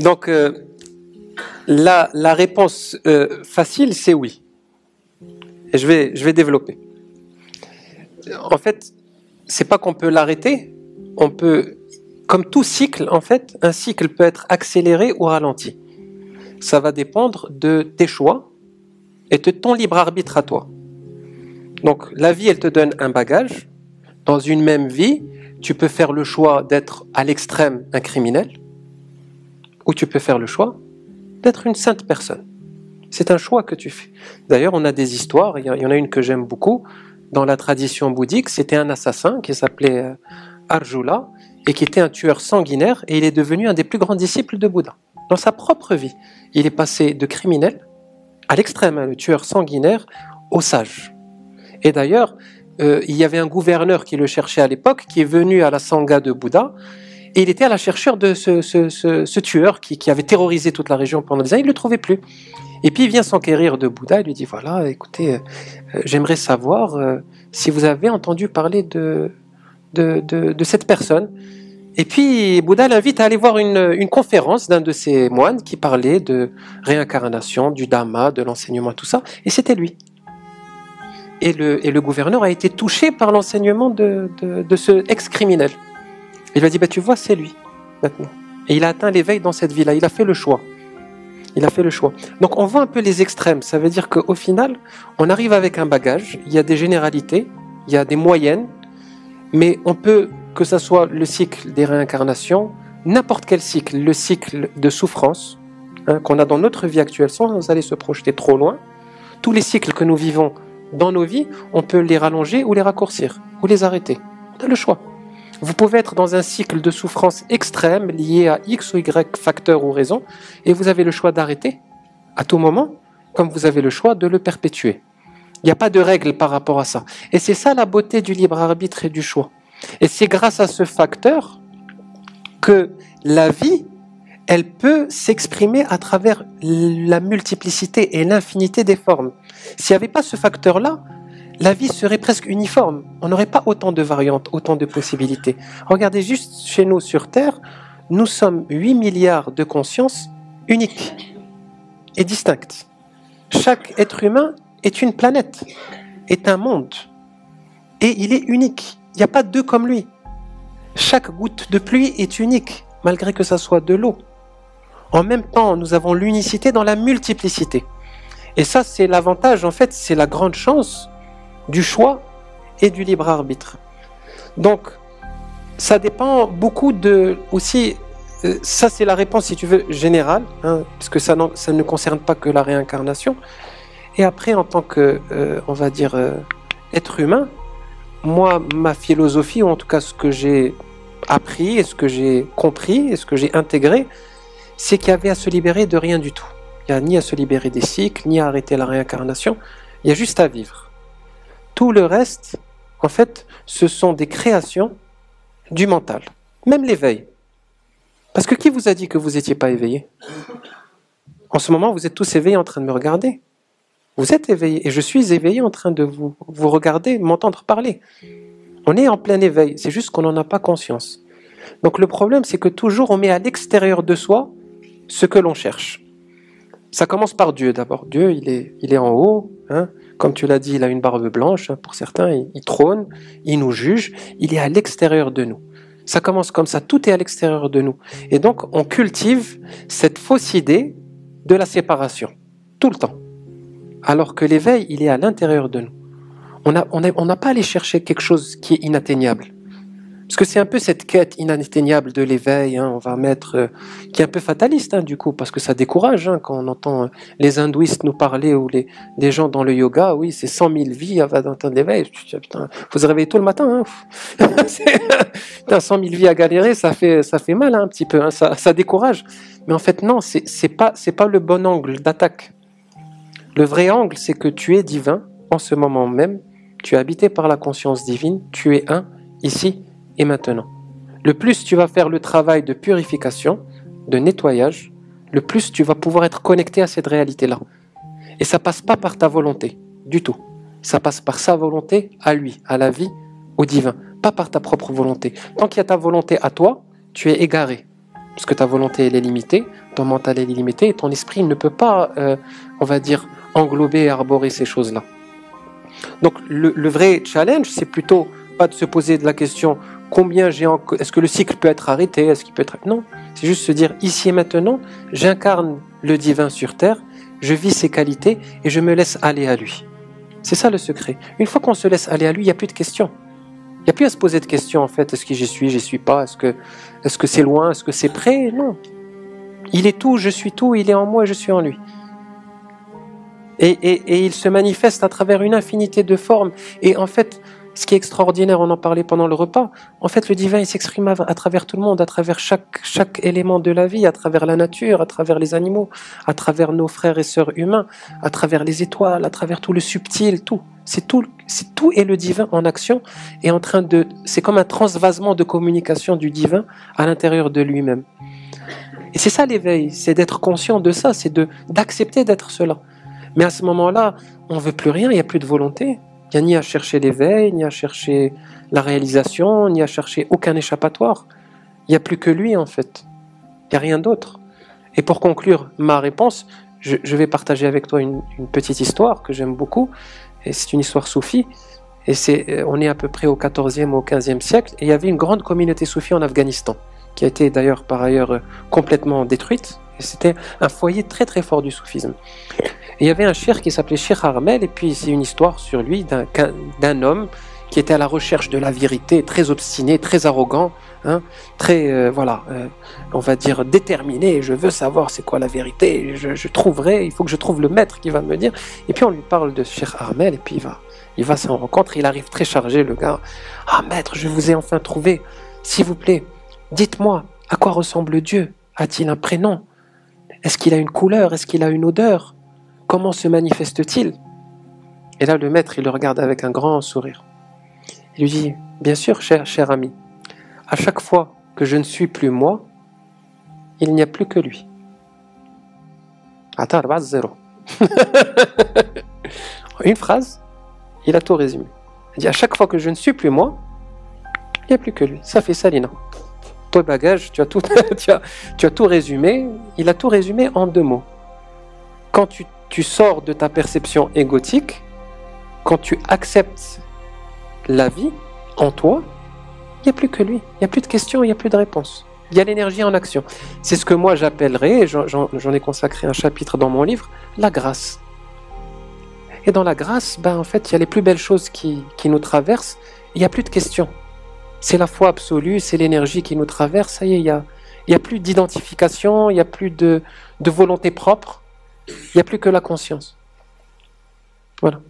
Donc, la réponse facile, c'est oui. Et je vais développer. En fait, c'est pas qu'on peut l'arrêter. On peut, comme tout cycle, en fait, un cycle peut être accéléré ou ralenti. Ça va dépendre de tes choix et de ton libre arbitre à toi. Donc, la vie, elle te donne un bagage. Dans une même vie, tu peux faire le choix d'être à l'extrême un criminel, ou tu peux faire le choix d'être une sainte personne. C'est un choix que tu fais. D'ailleurs, on a des histoires, il y en a une que j'aime beaucoup, dans la tradition bouddhique, c'était un assassin qui s'appelait Arjuna, et qui était un tueur sanguinaire, et il est devenu un des plus grands disciples de Bouddha. Dans sa propre vie, il est passé de criminel à l'extrême, le tueur sanguinaire, au sage. Et d'ailleurs, il y avait un gouverneur qui le cherchait à l'époque, qui est venu à la Sangha de Bouddha, et il était à la recherche de ce tueur qui avait terrorisé toute la région pendant des années, il ne le trouvait plus. Et puis il vient s'enquérir de Bouddha, il lui dit, voilà, écoutez, j'aimerais savoir si vous avez entendu parler de cette personne. Et puis Bouddha l'invite à aller voir une conférence d'un de ses moines qui parlait de réincarnation, du Dhamma, de l'enseignement, tout ça, et c'était lui. Et le gouverneur a été touché par l'enseignement de ce ex-criminel. Il lui a dit, bah, tu vois, c'est lui, maintenant. Et il a atteint l'éveil dans cette vie-là, il a fait le choix. Il a fait le choix. Donc on voit un peu les extrêmes, ça veut dire qu'au final, on arrive avec un bagage, il y a des généralités, il y a des moyennes, mais on peut, que ce soit le cycle des réincarnations, n'importe quel cycle, le cycle de souffrance qu'on a dans notre vie actuelle, sans aller se projeter trop loin, tous les cycles que nous vivons dans nos vies, on peut les rallonger ou les raccourcir, ou les arrêter. On a le choix. Vous pouvez être dans un cycle de souffrance extrême lié à X ou Y facteur ou raison, et vous avez le choix d'arrêter à tout moment, comme vous avez le choix de le perpétuer. Il n'y a pas de règle par rapport à ça. Et c'est ça la beauté du libre arbitre et du choix. Et c'est grâce à ce facteur que la vie, elle peut s'exprimer à travers la multiplicité et l'infinité des formes. S'il n'y avait pas ce facteur-là, la vie serait presque uniforme. On n'aurait pas autant de variantes, autant de possibilités. Regardez juste chez nous sur Terre, nous sommes 8 milliards de consciences uniques et distinctes. Chaque être humain est une planète, est un monde. Et il est unique. Il n'y a pas deux comme lui. Chaque goutte de pluie est unique, malgré que ça soit de l'eau. En même temps, nous avons l'unicité dans la multiplicité. Et ça, c'est l'avantage, en fait, c'est la grande chance du choix et du libre arbitre. Donc, ça dépend beaucoup de... aussi, ça c'est la réponse, si tu veux, générale, parce que ça ne concerne pas que la réincarnation. Et après, en tant que, on va dire, être humain, moi, ma philosophie, ou en tout cas ce que j'ai appris, et ce que j'ai compris, et ce que j'ai intégré, c'est qu'il y avait à se libérer de rien du tout. Il n'y a ni à se libérer des cycles, ni à arrêter la réincarnation, il y a juste à vivre. Tout le reste, en fait, ce sont des créations du mental. Même l'éveil. Parce que qui vous a dit que vous n'étiez pas éveillé? En ce moment, vous êtes tous éveillés en train de me regarder. Vous êtes éveillés, et je suis éveillé en train de vous regarder, m'entendre parler. On est en plein éveil, c'est juste qu'on n'en a pas conscience. Donc le problème, c'est que toujours on met à l'extérieur de soi ce que l'on cherche. Ça commence par Dieu d'abord. Dieu, il est en haut, comme tu l'as dit, il a une barbe blanche, pour certains, il trône, il nous juge, il est à l'extérieur de nous. Ça commence comme ça, tout est à l'extérieur de nous. Et donc, on cultive cette fausse idée de la séparation, tout le temps. Alors que l'éveil, il est à l'intérieur de nous. On n'a pas à aller chercher quelque chose qui est inatteignable. Parce que c'est un peu cette quête inatteignable de l'éveil, on va mettre, qui est un peu fataliste du coup, parce que ça décourage quand on entend les hindouistes nous parler ou des gens dans le yoga, oui, c'est 100 000 vies avant d'atteindre l'éveil. Putain, faut se réveiller tôt le matin. 100 000 vies à galérer, ça fait mal un petit peu, ça décourage. Mais en fait non, c'est pas le bon angle d'attaque. Le vrai angle, c'est que tu es divin en ce moment même, tu es habité par la conscience divine, tu es un ici et maintenant. Le plus tu vas faire le travail de purification, de nettoyage, le plus tu vas pouvoir être connecté à cette réalité-là. Et ça passe pas par ta volonté, du tout. Ça passe par sa volonté à lui, à la vie, au divin, pas par ta propre volonté. Tant qu'il y a ta volonté à toi, tu es égaré. parce que ta volonté elle est limitée, ton mental est limité, et ton esprit ne peut pas, on va dire, englober et arborer ces choses-là. Donc le vrai challenge, c'est plutôt pas de se poser de la question combien est-ce que le cycle peut être arrêté, est-ce qu'il peut être... Non, c'est juste se dire ici et maintenant, j'incarne le divin sur terre, je vis ses qualités et je me laisse aller à lui. C'est ça le secret. Une fois qu'on se laisse aller à lui, il n'y a plus de questions. Il n'y a plus à se poser de questions en fait. Est-ce que j'y suis pas? Est-ce que c'est loin? Est-ce que c'est près? Non. Il est tout, je suis tout, il est en moi et je suis en lui. Et il se manifeste à travers une infinité de formes. Et en fait, ce qui est extraordinaire, on en parlait pendant le repas, en fait le divin il s'exprime à travers tout le monde, à travers chaque élément de la vie, à travers la nature, à travers les animaux, à travers nos frères et sœurs humains, à travers les étoiles, à travers tout le subtil, tout. C'est tout est le divin en action et en train de... C'est comme un transvasement de communication du divin à l'intérieur de lui-même. Et c'est ça l'éveil, c'est d'être conscient de ça, c'est d'accepter d'être cela. Mais à ce moment-là, on ne veut plus rien, il n'y a plus de volonté. Il n'y a ni à chercher l'éveil, ni à chercher la réalisation, ni à chercher aucun échappatoire. Il n'y a plus que lui en fait. Il n'y a rien d'autre. Et pour conclure ma réponse, je vais partager avec toi une petite histoire que j'aime beaucoup. Et c'est une histoire soufie. Et on est à peu près au 14e ou au 15e siècle. Et il y avait une grande communauté soufie en Afghanistan, qui a été d'ailleurs par ailleurs complètement détruite. Et c'était un foyer très très fort du soufisme. Et il y avait un cheikh qui s'appelait Cheikh Armel, et puis c'est une histoire sur lui d'un homme qui était à la recherche de la vérité, très obstiné, très arrogant, hein, très, on va dire déterminé. Je veux savoir c'est quoi la vérité, je trouverai, il faut que je trouve le maître qui va me dire. Et puis on lui parle de Cheikh Armel, et puis il va s'en rencontre, il arrive très chargé, le gars. Ah maître, je vous ai enfin trouvé, s'il vous plaît, dites-moi, à quoi ressemble Dieu? A-t-il un prénom? Est-ce qu'il a une couleur? Est-ce qu'il a une odeur? Comment se manifeste-t-il? Et là, le maître, il le regarde avec un grand sourire. Il lui dit, bien sûr, cher ami, à chaque fois que je ne suis plus moi, il n'y a plus que lui. Attends, base zéro. Une phrase, il a tout résumé. Il dit, à chaque fois que je ne suis plus moi, il n'y a plus que lui. Ça fait ça, Lina. Toi, bagage, tu as tout résumé. Il a tout résumé en 2 mots. Quand tu sors de ta perception égotique, quand tu acceptes la vie en toi, il n'y a plus que lui. Il n'y a plus de questions, il n'y a plus de réponses. Il y a l'énergie en action. C'est ce que moi j'appellerais, j'en ai consacré un chapitre dans mon livre, la grâce. Et dans la grâce, en fait, il y a les plus belles choses qui nous traversent. Il n'y a plus de questions. C'est la foi absolue, c'est l'énergie qui nous traverse. Ça y est, il n'y a plus d'identification, il n'y a plus de volonté propre. Il n'y a plus que la conscience. Voilà.